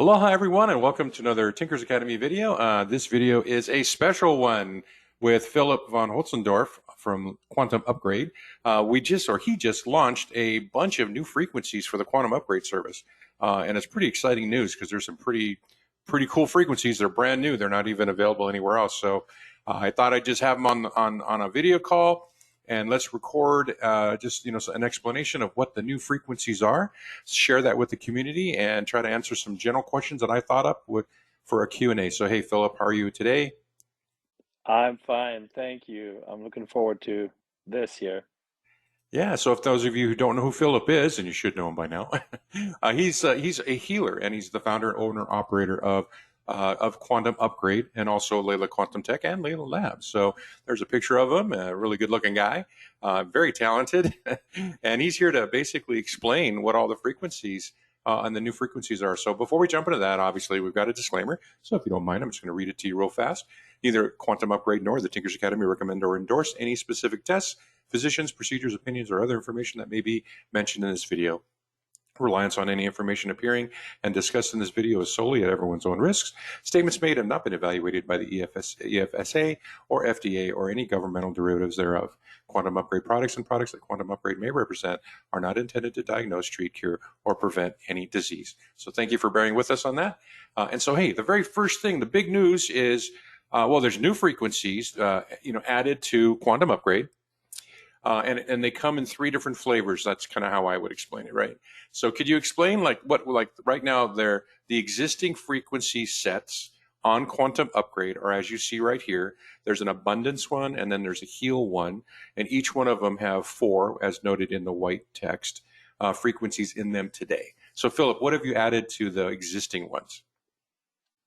Aloha everyone and welcome to another Tinkers Academy video. This video is a special one with Philipp von Holtzendorff from Quantum Upgrade. He just launched a bunch of new frequencies for the Quantum Upgrade service. And it's pretty exciting news because there's some pretty cool frequencies. They're brand new. They're not even available anywhere else. So I thought I'd just have them on a video call. And let's record an explanation of what the new frequencies are, share that with the community, and try to answer some general questions that I thought up for a Q&A. So, hey, Philip, how are you today? I'm fine, thank you. I'm looking forward to this here. Yeah, so if those of you who don't know who Philip is, and you should know him by now, he's a healer, and he's the founder, owner, operator of Quantum Upgrade, and also Layla Quantum Tech and Layla Labs. So there's a picture of him, a really good-looking guy, very talented, and he's here to basically explain what all the frequencies and the new frequencies are. So before we jump into that, obviously we've got a disclaimer. So if you don't mind, I'm just going to read it to you real fast. Neither Quantum Upgrade nor the Tinkers Academy recommend or endorse any specific tests, physicians, procedures, opinions, or other information that may be mentioned in this video. Reliance on any information appearing and discussed in this video is solely at everyone's own risks. Statements made have not been evaluated by the EFSA or FDA or any governmental derivatives thereof. Quantum Upgrade products and products that Quantum Upgrade may represent are not intended to diagnose, treat, cure, or prevent any disease. So thank you for bearing with us on that. Hey, the very first thing, the big news is, there's new frequencies, added to Quantum Upgrade. And they come in three different flavors. That's kind of how I would explain it, right? So could you explain like right now the existing frequency sets on Quantum Upgrade, or as you see right here, there's an abundance one and then there's a heal one, and each one of them have four, as noted in the white text, frequencies in them today. So Philip, what have you added to the existing ones?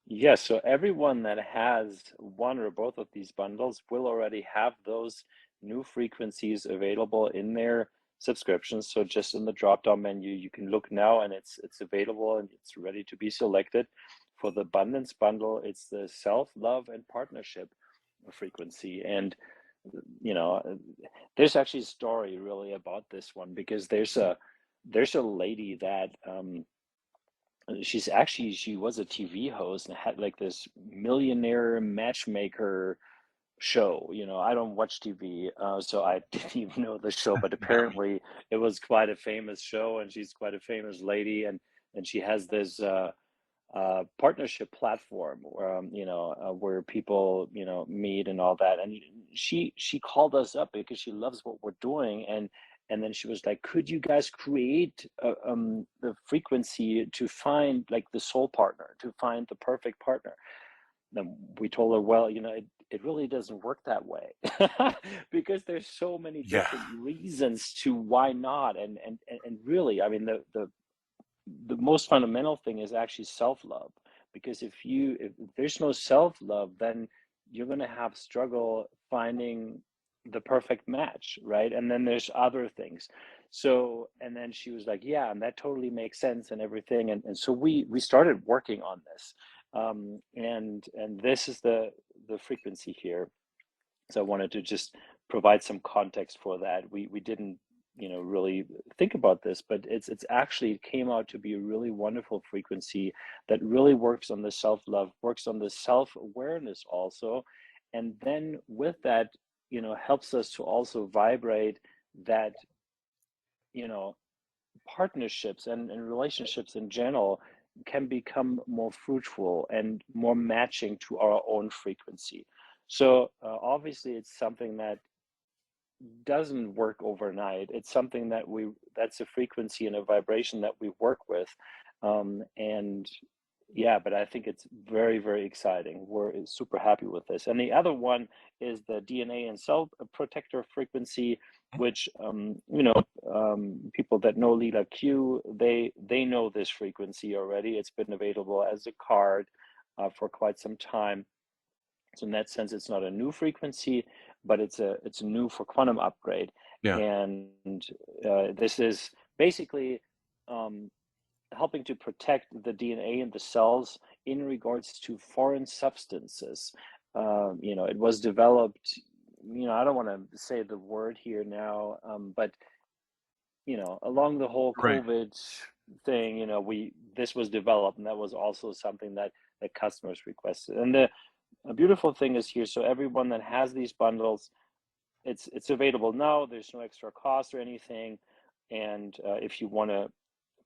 Yes, so everyone that has one or both of these bundles will already have those new frequencies available in their subscriptions. So just in the drop-down menu, you can look now and it's available and it's ready to be selected. For the Abundance bundle, it's the self-love and partnership frequency. And there's actually a story really about this one because there's a lady that she was a TV host and had like this millionaire matchmaker show. I don't watch TV, so I didn't even know the show, but apparently it was quite a famous show, and she's quite a famous lady, and she has this partnership platform where where people meet and all that. And she called us up because she loves what we're doing, and then she was like, could you guys create the frequency to find like the soul partner, to find the perfect partner? Then we told her, well, it really doesn't work that way because there's so many Yeah. different reasons to why not. And really, I mean, the most fundamental thing is actually self-love, because if there's no self-love, then you're going to have struggle finding the perfect match, right? And then there's other things. So, and then she was like, yeah, and that totally makes sense and everything. And so we started working on this. And this is the frequency here. So I wanted to just provide some context for that. We didn't really think about this, but it's actually came out to be a really wonderful frequency that really works on the self-love, works on the self-awareness also, and then with that helps us to also vibrate that you know partnerships and relationships in general can become more fruitful and more matching to our own frequency. So obviously it's something that doesn't work overnight. It's something that's a frequency and a vibration that we work with. And yeah, but I think it's very, very exciting. We're super happy with this. And the other one is the DNA and cell protector frequency, which people that know Lila Q, they know this frequency already. It's been available as a card for quite some time. So in that sense, it's not a new frequency, but it's new for Quantum Upgrade. Yeah. And this is basically helping to protect the DNA in the cells in regards to foreign substances. It was developed, I don't want to say the word here now, but along the whole Right. COVID thing, this was developed, and that was also something that customers requested. And the a beautiful thing is here, so everyone that has these bundles, it's available now. There's no extra cost or anything, and if you want to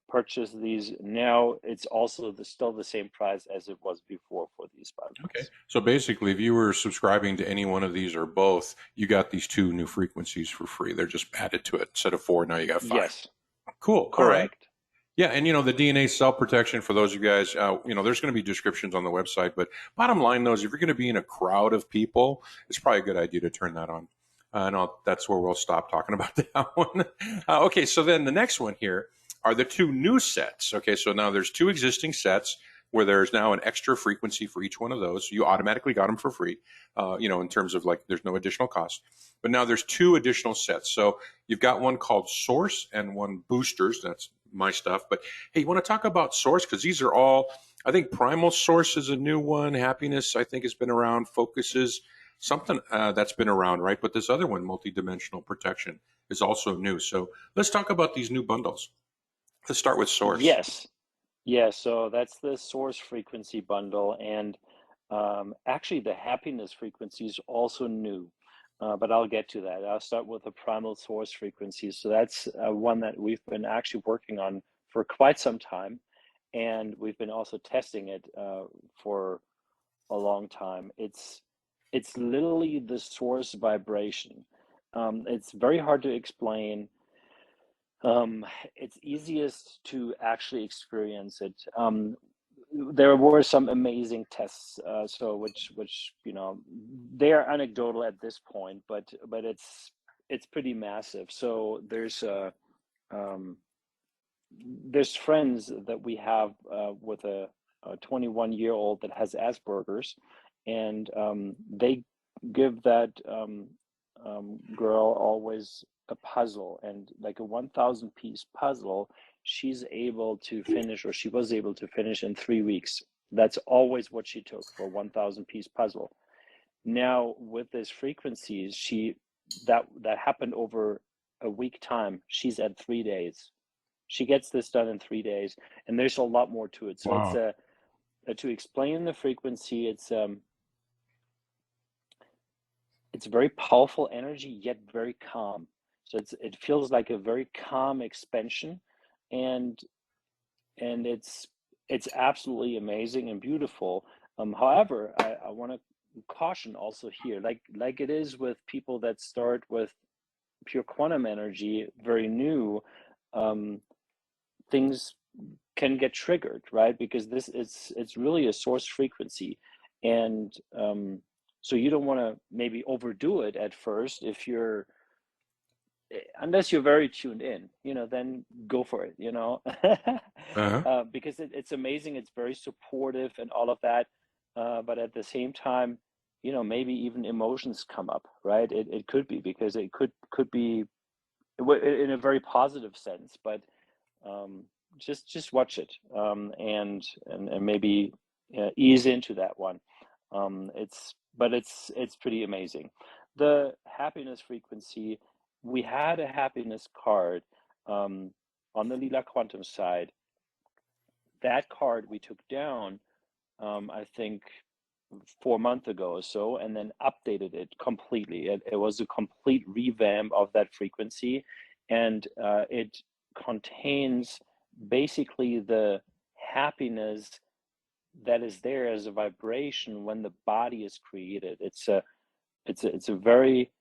purchase these now, it's also still the same price as it was before for these Okay. bundles. So basically, if you were subscribing to any one of these or both, you got these two new frequencies for free. They're just added to it. Instead of four, now you got five. Yes, Cool. All right. correct. Yeah, and the DNA cell protection for those of you guys, there's going to be descriptions on the website. But bottom line, though, is if you're going to be in a crowd of people, it's probably a good idea to turn that on. And that's where we'll stop talking about that one. Okay, so then the next one here are the two new sets. Okay, so now there's two existing sets where there's now an extra frequency for each one of those. You automatically got them for free, in terms of like there's no additional cost. But now there's two additional sets. So you've got one called Source and one Boosters. That's my stuff. But hey, you want to talk about Source? Because these are all, I think Primal Source is a new one. Happiness, I think, has been around. Focuses, something that's been around, right? But this other one, Multidimensional Protection, is also new. So let's talk about these new bundles. Let's start with Source. Yes. Yeah, so that's the source frequency bundle, and actually the happiness frequency is also new, but I'll get to that. I'll start with the primal source frequency. So that's one that we've been actually working on for quite some time, and we've been also testing it for a long time. It's literally the source vibration. It's very hard to explain. Um, it's easiest to actually experience it. There were some amazing tests, so which they're anecdotal at this point, but it's pretty massive. So um, there's friends that we have with a 21-year-old that has Asperger's, and they give that girl always a puzzle, and like a 1,000 piece puzzle, she's able to finish, or she was able to finish in 3 weeks. That's always what she took for a 1,000 piece puzzle. Now with this frequencies, that happened over a week time. She's at 3 days. She gets this done in 3 days, and there's a lot more to it. So it's Wow. to explain the frequency, it's very powerful energy, yet very calm. So it feels like a very calm expansion, and it's absolutely amazing and beautiful. However, I want to caution also here, like it is with people that start with pure quantum energy, very new, um, things can get triggered, right? Because this it's really a source frequency, and so you don't want to maybe overdo it at first. If you're unless you're very tuned in, then go for it, Uh-huh. because it's amazing. It's very supportive and all of that, but at the same time, maybe even emotions come up, right? It could be because it could be in a very positive sense, but um, just watch it, and maybe ease into that one. It's pretty amazing. The happiness frequency, we had a happiness card um, on the Lila Quantum side. That card we took down, I think 4 months ago or so, and then updated it completely. It was a complete revamp of that frequency, and it contains basically the happiness that is there as a vibration when the body is created. It's a very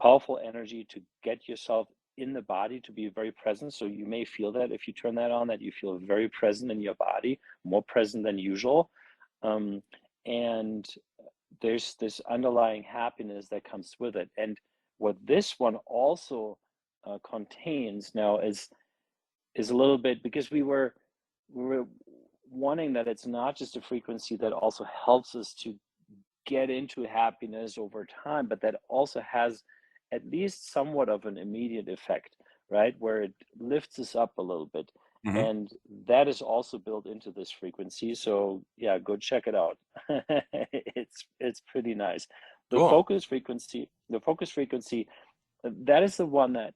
powerful energy to get yourself in the body, to be very present. So you may feel that if you turn that on, that you feel very present in your body, more present than usual. Um, and there's this underlying happiness that comes with it. And what this one also contains now is a little bit, because we were wanting that it's not just a frequency that also helps us to get into happiness over time, but that also has at least somewhat of an immediate effect, right? Where it lifts us up a little bit. Hmm. And that is also built into this frequency. So yeah, go check it out. It's pretty nice. Cool. The focus frequency, that is the one that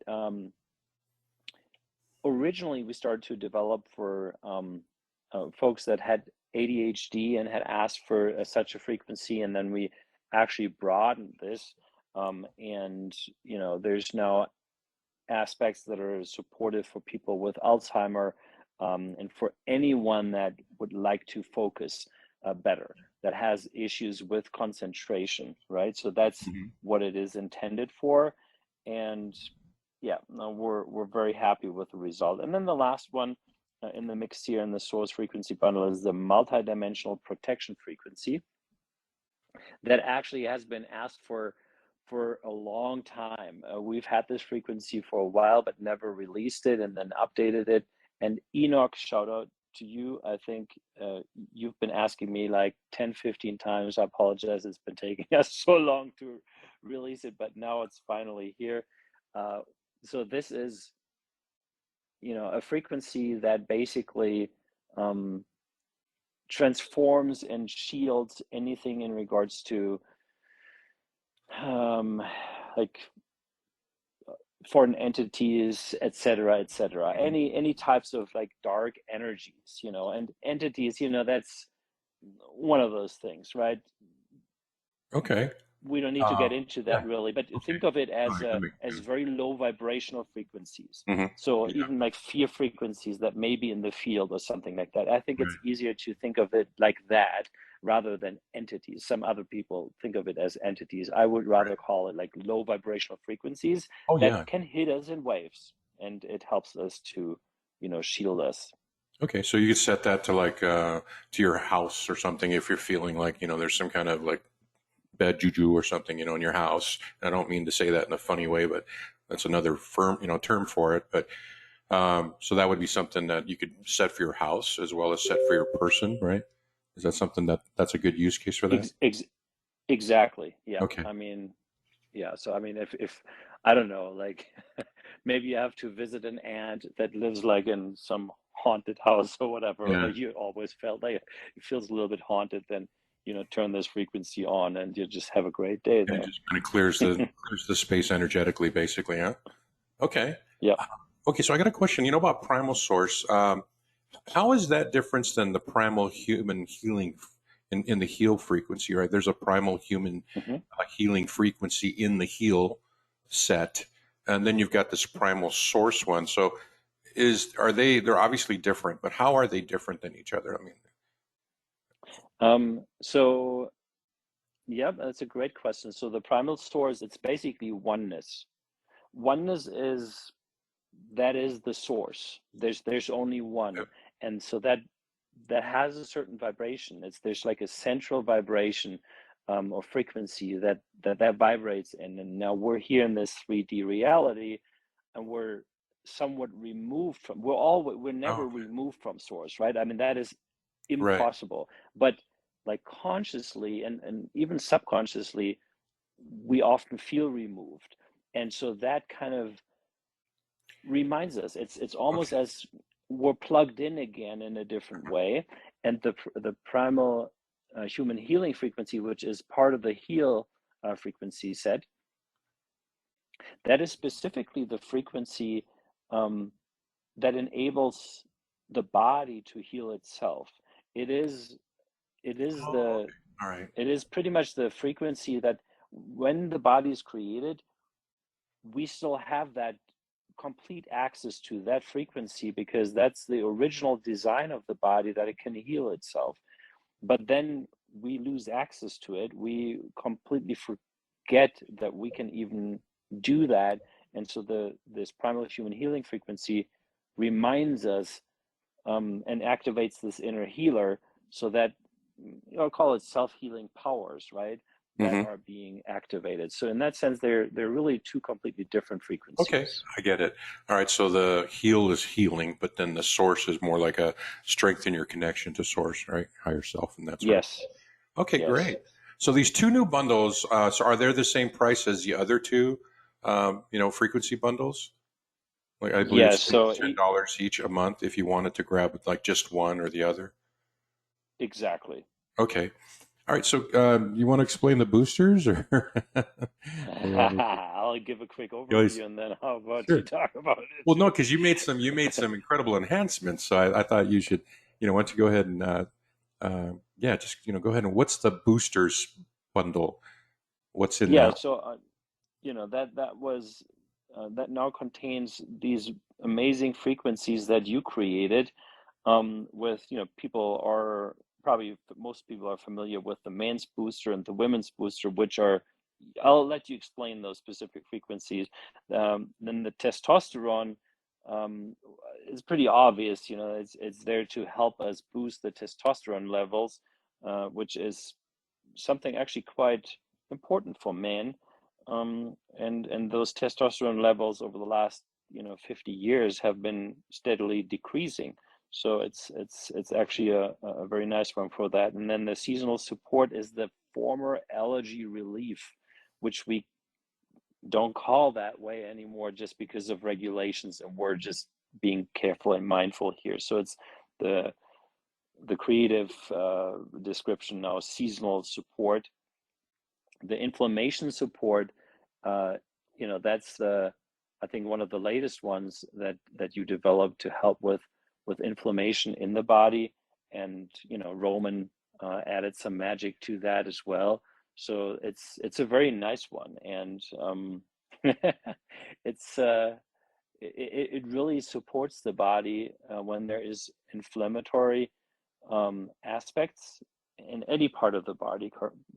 originally we started to develop for folks that had ADHD and had asked for such a frequency, and then we actually broadened this. And there's now aspects that are supportive for people with Alzheimer, and for anyone that would like to focus better, that has issues with concentration, right? So that's Mhm. what it is intended for. And yeah, no, we're very happy with the result. And then the last one in the mix here in the source frequency bundle is the multidimensional protection frequency that actually has been asked for a long time. We've had this frequency for a while, but never released it and then updated it. And Enoch, shout out to you. I think you've been asking me like 10, 15 times. I apologize. It's been taking us so long to release it, but now it's finally here. Uh, so this is, a frequency that basically um, transforms and shields anything in regards to um, like foreign entities, etc., etc. Mhm. Any types of like dark energies, and entities, that's one of those things, right? Okay. We don't need to Uh, get into yeah. that really, but Okay. think of it All as right. That makes as sense. very low vibrational frequencies. Hmm. So Yeah. even like fear frequencies that may be in the field or something like that. I think it's Right. easier to think of it like that rather than entities. Some other people think of it as entities. I would rather Right. call it like low vibrational frequencies Oh that yeah. can hit us in waves, and it helps us to, shield us. Okay. So you could set that to like to your house or something if you're feeling like there's some kind of like bad juju or something in your house. And I don't mean to say that in a funny way, but that's another firm term for it. But so that would be something that you could set for your house as well as set for your person, right? Is that something that's a good use case for that? Ex- ex- exactly. Yeah. Okay. I mean, yeah, so I mean, if I don't know, like maybe you have to visit an aunt that lives like in some haunted house or whatever, or Yeah. you always felt like it feels a little bit haunted, then turn this frequency on and you just have a great day And it there. just kind of clears the space energetically, basically, huh? Okay. Yep. Uh, Okay, so I got a question. You know about Primal Source. How is that different than the primal human healing in the heal frequency, right? There's a primal human Hmm. healing frequency in the heal set, and then you've got this primal source one. So they're obviously different, but how are they different than each other? I mean, So yep, that's a great question. So the primal source, it's basically oneness. Oneness is that is the source. There's only one, and so that has a certain vibration. There's like a central vibration or frequency that vibrates in. And now we're here in this 3D reality, and we're somewhat removed from. We're oh, never removed from source, right? I mean that is right. impossible. But like consciously and even subconsciously, we often feel removed, and so that kind of reminds us. It's almost Okay. as we're plugged in again in a different way. And the primal human healing frequency, which is part of the heal frequency set, that is specifically the frequency um, that enables the body to heal itself. It is it is Oh, the okay. All right. it is pretty much the frequency that when the body is created, we still have that complete access to that frequency because that's the original design of the body, that it can heal itself. But then we lose access to it. We completely forget that we can even do that. And so this primal human healing frequency reminds us and activates this inner healer so that I'll call it self-healing powers, right? That Hmm. are being activated. So in that sense, they're really two completely different Okay, frequencies. I get it. All right, so the heal is healing, but then the source is more like a strengthen your connection to source, right? Higher self and that sort of. Yes, Okay, yes. great. So these two new bundles, so are they the same price as the other two, frequency bundles? Like I believe Yeah, it's so $10 each a month if you wanted to grab like just one or the other. exactly. Okay. All right, so you want to explain the boosters, or you want me to? I'll give a quick You always, overview and then how about you sure. talk about it Well, no, too? because you made some incredible enhancements. So I thought you should, why don't you go ahead and yeah, just go ahead and what's the boosters bundle? What's in Yeah, that? so that was that now contains these amazing frequencies that you created. With people are probably most people are familiar with the men's booster and the women's booster, which are I'll let you explain those specific frequencies. Then the testosterone um, is pretty obvious. It's there to help us boost the testosterone levels, which is something actually quite important for men. And those testosterone levels over the last 50 years have been steadily decreasing. So it's actually a very nice one for that. And then the seasonal support is the former allergy relief, which we don't call that way anymore just because of regulations, and we're just being careful and mindful here. So it's the the creative description now, seasonal support. The inflammation support, uh, that's I think one of the latest ones that you developed to help with inflammation in the body. And Roman added some magic to that as well. So it's a very nice one. And it's it really supports the body when there is inflammatory aspects in any part of the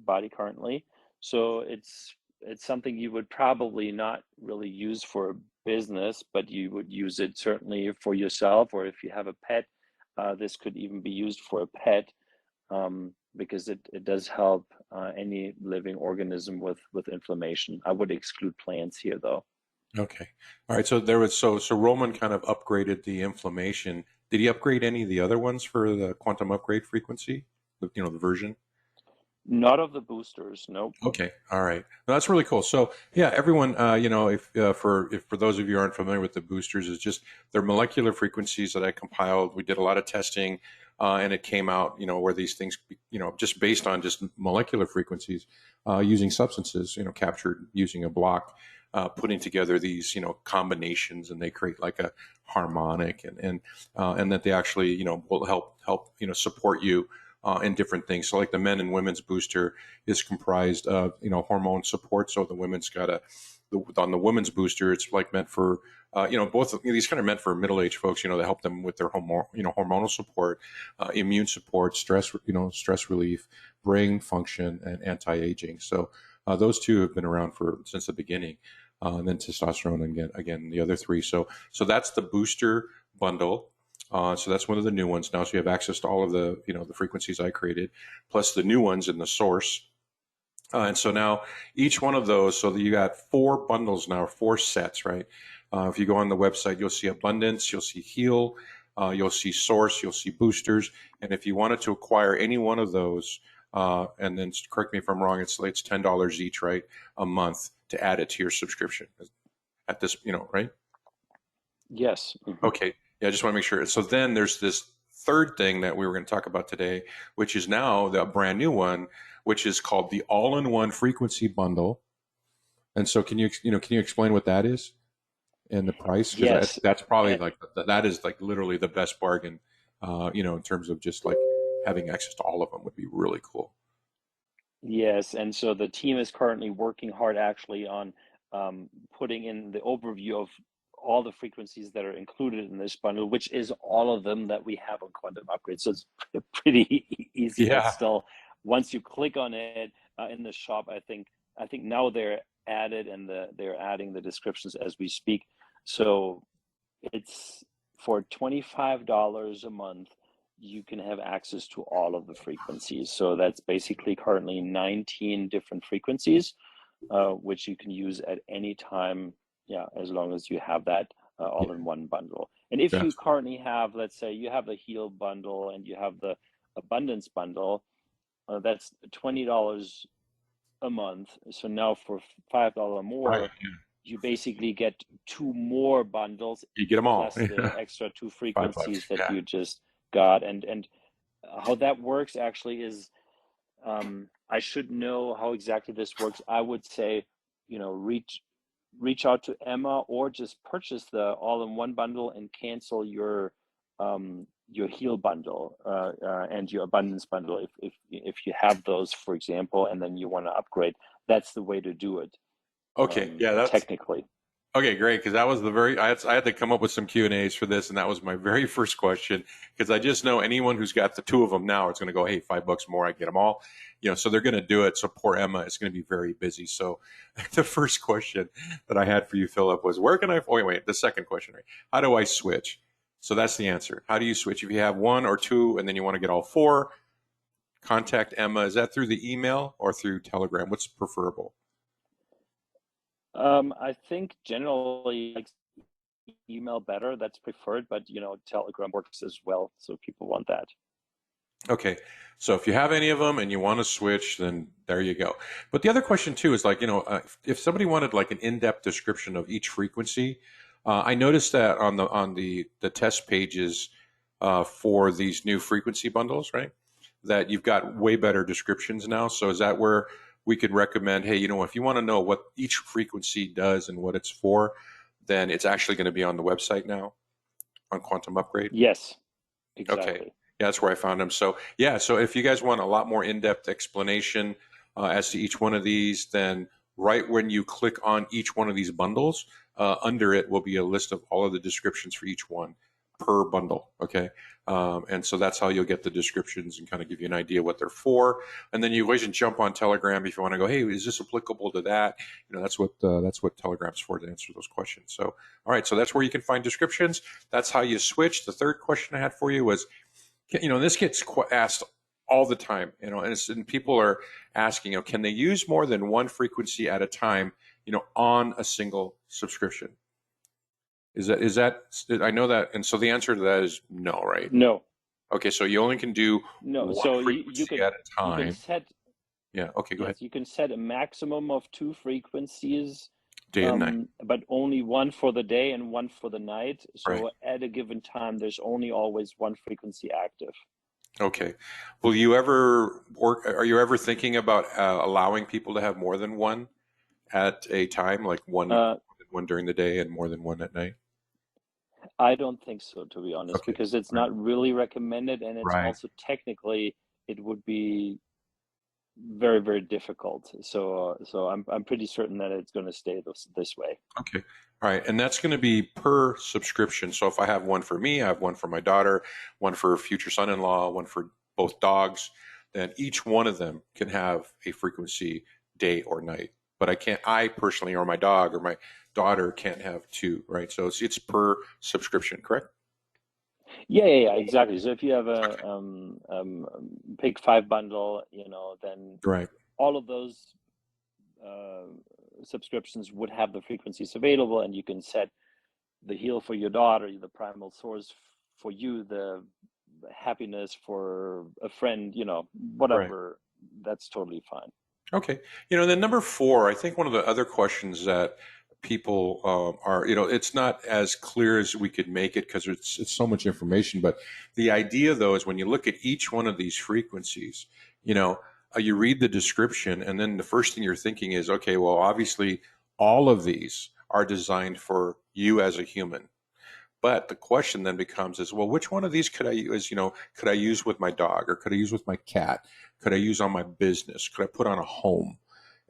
body currently. So it's something you would probably not really use for a business, but you would use it certainly for yourself, or if you have a pet, this could even be used for a pet, because it does help any living organism with inflammation. I would exclude plants here, though. Okay, all right. So there was so Roman kind of upgraded the inflammation. Did he upgrade any of the other ones for the quantum upgrade frequency? The version. Not of the boosters, nope. Okay, all right. Well, that's really cool. So, yeah, everyone, if for those of you who aren't familiar with the boosters, it's just they're molecular frequencies that I compiled. We did a lot of testing, and it came out, where these things, just based on just molecular frequencies, using substances, captured using a block, putting together these, combinations, and they create like a harmonic, and that they actually, will help, support you in different things. So, like the men and women's booster is comprised of hormone support. So the women's got on the women's booster, it's like meant for both of these kind of meant for middle-aged folks, to help them with their hormonal support, immune support, stress relief, brain function, and anti-aging. So those two have been around for since the beginning. And then testosterone, and again the other three. So that's the booster bundle. So that's one of the new ones now. So you have access to all of the the frequencies I created, plus the new ones in the source. And so now each one of those, so that you got four bundles now, four sets, right? If you go on the website, you'll see abundance, you'll see heal, you'll see source, you'll see boosters. And if you wanted to acquire any one of those, and then correct me if I'm wrong, it's $10 each, right? A month to add it to your subscription at this, right? Yes. Okay. Yeah, I just want to make sure. So then there's this third thing that we were going to talk about today, which is now the brand new one, which is called the all-in-one frequency bundle. And so can you explain what that is and the price? Because Yes. that's probably Eh, like that is like literally the best bargain, in terms of just like having access to all of them would be really cool. Yes, and so the team is currently working hard actually on putting in the overview of all the frequencies that are included in this bundle, which is all of them that we have on Quantum Upgrade. So it's pretty easy, but Yeah. still, once you click on it in the shop, I think now they're added, and they're adding the descriptions as we speak. So it's for $25 a month, you can have access to all of the frequencies. So that's basically currently 19 different frequencies, which you can use at any time, yeah, as long as you have that Yeah. all in one bundle. And if you That's currently have, let's say, you have the Heal bundle and you have the Abundance bundle, that's $20 a month. So now for $5 right. more, you basically get two more bundles You get them all. plus the extra two $5. frequencies that Yeah. you just got. And how that works actually is I should know how exactly this works. I would say, reach out to Emma, or just purchase the all-in-one bundle and cancel your heal bundle, and your abundance bundle, if you have those, for example, and then you want to upgrade. That's the way to do it, Okay, yeah, that's technically. okay, great. Because that was the very I had to come up with some Q and A's for this, and that was my very first question. Because I just know anyone who's got the two of them now, it's going to go, hey, $5 more, I get them all. So they're going to do it. So poor Emma is going to be very busy. So the first question that I had for you, Philip, was where can I? Oh, wait, the second question, right? How do I switch? So that's the answer. How do you switch if you have one or two, and then you want to get all four? Contact Emma. Is that through the email or through Telegram? What's preferable? I think generally, like, email better. That's preferred, but Telegram works as well. So people want that. Okay. So if you have any of them and you want to switch, then there you go. But the other question too is like, if somebody wanted like an in-depth description of each frequency, I noticed that on the test pages for these new frequency bundles, right? That you've got way better descriptions now. So is that where we could recommend, hey, if you want to know what each frequency does and what it's for, then it's actually going to be on the website now on Quantum Upgrade? Yes, Okay. exactly. Yeah, that's where I found them. So, yeah, so if you guys want a lot more in-depth explanation as to each one of these, then right when you click on each one of these bundles, under it will be a list of all of the descriptions for each one per bundle. Okay. And so that's how you'll get the descriptions and kind of give you an idea what they're for. And then you always can jump on Telegram if you want to go, hey, is this applicable to that? That's what Telegram's for, to answer those questions. So, all right, so that's where you can find descriptions. That's how you switch. The third question I had for you was, this gets asked all the time, and people are asking, can they use more than one frequency at a time, on a single subscription? Is that, I know that, and so the answer to that is no, right? No, Okay, so you only can do no. one So you frequency can at a you can time. set Yeah, okay, go ahead. yes, you can set a maximum of two frequencies, Day and night, but only one for the day and one for the night. right? So at a given time, there's only always one frequency active. Okay. Will you ever work? Are you ever thinking about allowing people to have more than one at a time, like Uh, one during the day and more than one at night? I don't think so, to be honest, Okay. because it's Right. not really recommended, and it's Right. also technically it would be very, very difficult. So I'm pretty certain that it's going to stay this way. Okay. All right. And that's going to be per subscription. So if I have one for me, I have one for my daughter, one for future son-in-law, one for both dogs, then each one of them can have a frequency day or night. But I personally, or my dog or my daughter can't have two, right? So it's per subscription, correct? Yeah, exactly. So if you have Okay. a Pick Five bundle, then Right. all of those uh, subscriptions would have the frequencies available, and you can set the heal for your daughter, the primal source for you, the happiness for a friend, Right. whatever. That's totally fine. Okay. Then number four, I think one of the other questions that people are, it's not as clear as we could make it because it's so much information. But the idea, though, is when you look at each one of these frequencies, you read the description, and then the first thing you're thinking is, okay, well, obviously, all of these are designed for you as a human. But the question then becomes is, well, which one of these could I use? Could I use with my dog, or could I use with my cat? Could I use on my business? Could I put on a home?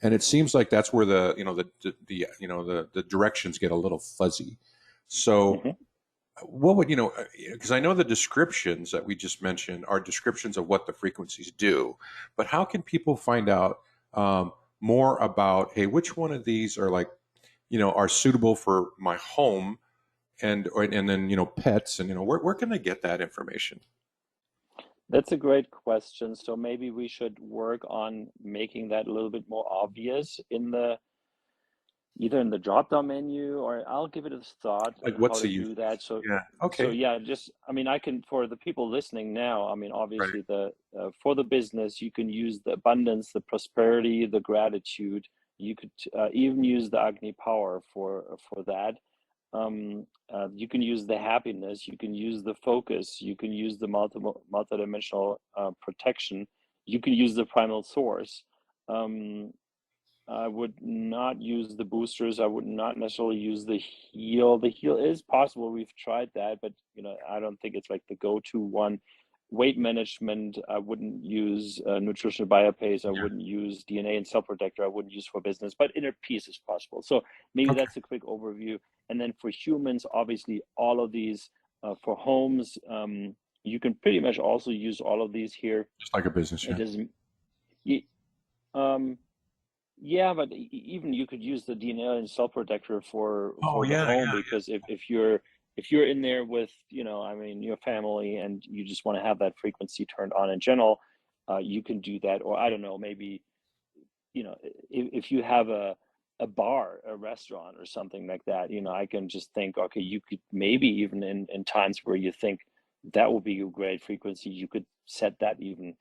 And it seems like that's where the directions get a little fuzzy. So Hmm. what would because I know the descriptions that we just mentioned are descriptions of what the frequencies do, but how can people find out more about, hey, which one of these are like are suitable for my home, and then pets, and where can they get that information? That's a great question. So maybe we should work on making that a little bit more obvious in the either in the drop down menu, or I'll give it a thought Like how what's to the do usage? that. So Yeah. so Okay. yeah, just I mean, I can, for the people listening now, I mean, Right. obviously the for the business, you can use the abundance, the prosperity, the gratitude. You could even use the Agni power for that. You can use the happiness, you can use the focus, you can use the multidimensional protection. you could use the Primal Source. Um, I would not use the boosters. I would not necessarily use the heel. The heel is possible. We've tried that, but I don't think it's like the go-to one. Weight management, I wouldn't use nutritional biopace. I Yeah. wouldn't use DNA and cell protector. I wouldn't use for business, but inner peace is possible. So maybe Okay. that's a quick overview. And then for humans, obviously, all of these for homes, you can pretty much also use all of these here. Just like a business. It Yeah. doesn't. Um, yeah, but even you could use the DNA and cell protector Oh for the yeah. home, because if you're in there with I mean your family, and you just want to have that frequency turned on in general, you can do that. Or I don't know, maybe if you have a bar, a restaurant, or something like that, I can just think, okay, you could maybe even in times where you think that would be a great frequency, you could set that even,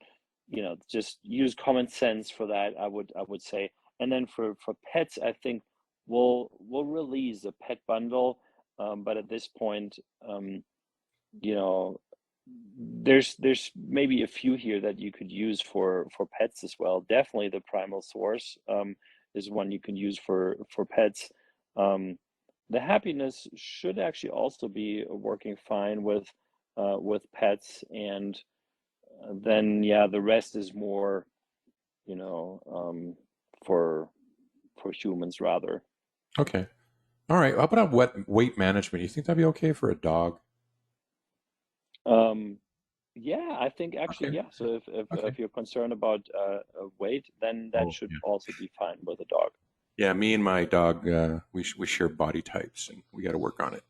just use common sense for that. I would say. And then for pets, I think we'll release a pet bundle, but at this point, you know there's maybe a few here that you could use for pets as well. Definitely the Primal Source is one you can use for pets. um, the happiness should actually also be working fine with pets. And then yeah, the rest is more you know for humans rather. Okay. All right. How about weight management? You think that'd be okay for a dog? um, Yeah, I think actually, Okay. yeah. So if Okay. you're concerned about weight, then that Oh should yeah. also be fine with a dog. Yeah. Me and my dog, we share body types, and we got to work on it.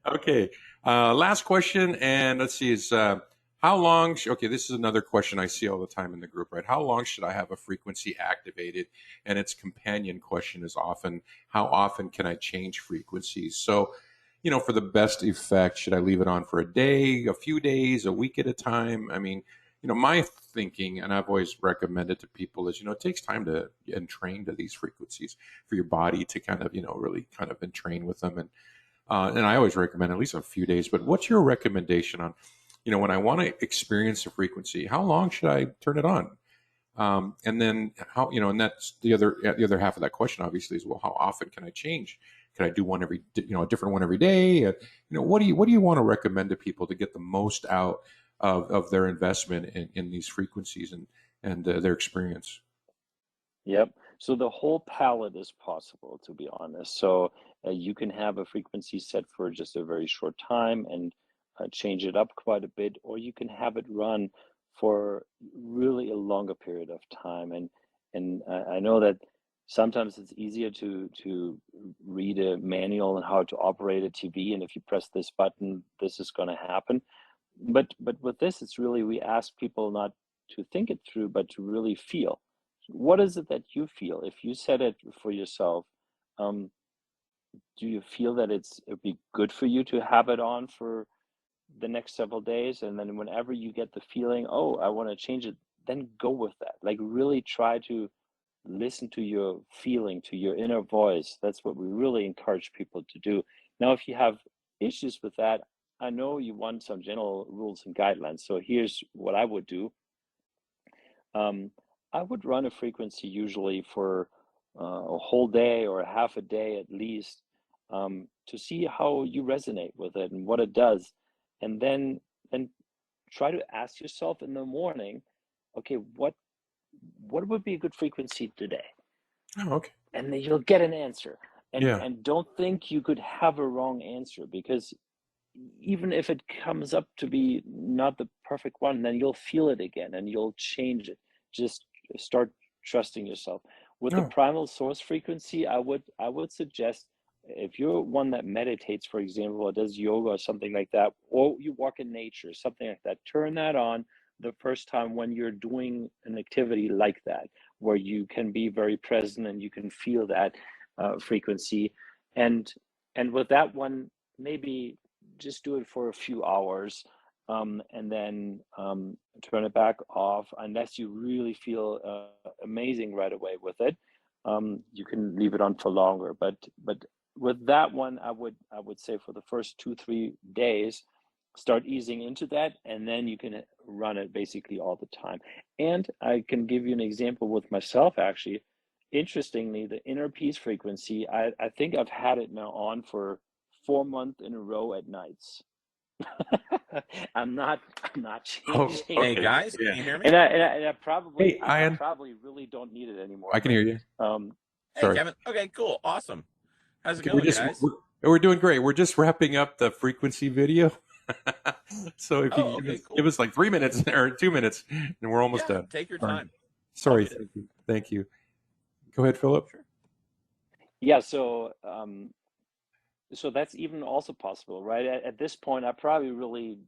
Okay. Last question, and let's see, is how long? Okay, this is another question I see all the time in the group, right? How long should I have a frequency activated? And its companion question is often, how often can I change frequencies? So, for the best effect, should I leave it on for a day, a few days, a week at a time? I mean, my thinking, and I've always recommended to people is, it takes time to entrain to these frequencies for your body to kind of, really kind of entrain with them. And I always recommend at least a few days. But what's your recommendation on, when I want to experience a frequency, how long should I turn it on? And then how, and that's the other half of that question, obviously, is, well, how often can I change? Can I do one a different one every day? What do you want to recommend to people to get the most out of their investment in these frequencies and their experience? Yep. So the whole palette is possible, to be honest. So you can have a frequency set for just a very short time and change it up quite a bit, or you can have it run for really a longer period of time. And I know that sometimes it's easier to read a manual on how to operate a TV, and if you press this button, this is going to happen. But with this, it's really, we ask people not to think it through, but to really feel. What is it that you feel? If you set it for yourself, um, do you feel that it'd be good for you to have it on for the next several days? And then whenever you get the feeling, oh, I want to change it, then go with that. Like really try to listen to your feeling, to your inner voice. That's what we really encourage people to do. Now, if you have issues with that, I know you want some general rules and guidelines. So here's what I would do. Um, I would run a frequency usually for a whole day or a half a day at least, to see how you resonate with it and what it does. And then try to ask yourself in the morning, okay, what would be a good frequency today? Oh, okay. And then you'll get an answer. And Yeah. and don't think you could have a wrong answer, because even if it comes up to be not the perfect one, then you'll feel it again and you'll change it. Just start trusting yourself. With the Oh, primal source frequency, I would suggest, if you're one that meditates, for example, or does yoga or something like that, or you walk in nature, something like that, turn that on the first time when you're doing an activity like that, where you can be very present and you can feel that frequency. And and with that one, maybe just do it for a few hours, and then turn it back off unless you really feel amazing right away with it. You can leave it on for longer, but with that one, I would say for the first 2 3 days, start easing into that, and then you can run it basically all the time. And I can give you an example with myself, actually. Interestingly, the inner peace frequency, I think I've had it now on for 4 months in a row at nights. I'm not Oh, changing Hey okay. it. guys, Yeah. can you hear me? And I Hey, probably I Ian, probably really don't need it I anymore. can hear you. Um, Hey Sorry. Kevin. Okay, cool, awesome. How's it Okay, going, guys? we're doing great. We're just wrapping up the frequency video. So if you Oh, could okay, give cool. us like 3 minutes or 2 minutes, and we're almost Yeah, done. take your Sorry. time. All Sorry. good. Thank you. Thank you. Go ahead, Philip. Sure. yeah, so that's even also possible, right? At this point, I probably really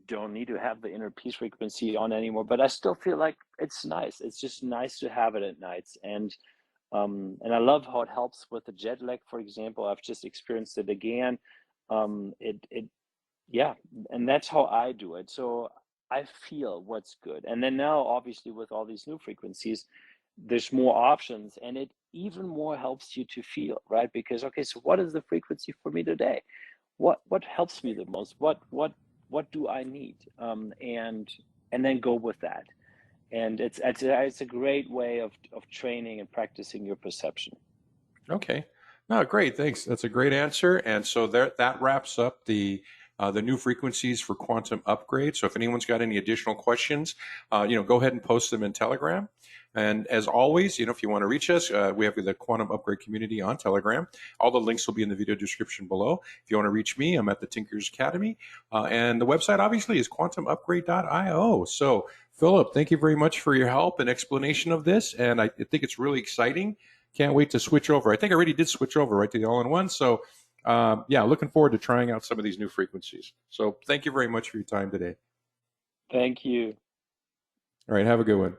don't need to have the inner peace frequency on anymore, but I still feel like it's nice. It's just nice to have it at nights. And I love how it helps with the jet lag, for example. I've just experienced it again. It Yeah, and that's how I do it. So I feel what's good. And then now, obviously, with all these new frequencies, there's more options, and it even more helps you to feel, right? Because okay, so what is the frequency for me today? What helps me the most? What do I need? And then go with that. And it's a great way of training and practicing your perception. Okay. No, great. Thanks. That's a great answer. And so there, that wraps up the new frequencies for quantum upgrade. So if anyone's got any additional questions, go ahead and post them in Telegram. And as always, if you want to reach us, we have the Quantum Upgrade community on Telegram. All the links will be in the video description below. If you want to reach me, I'm at the Tinkers Academy. And the website, obviously, is quantumupgrade.io. So, Philip, thank you very much for your help and explanation of this. And I think it's really exciting. Can't wait to switch over. I think I already did switch over right to the all-in-one. So, yeah, looking forward to trying out some of these new frequencies. So, thank you very much for your time today. Thank you. All right, have a good one.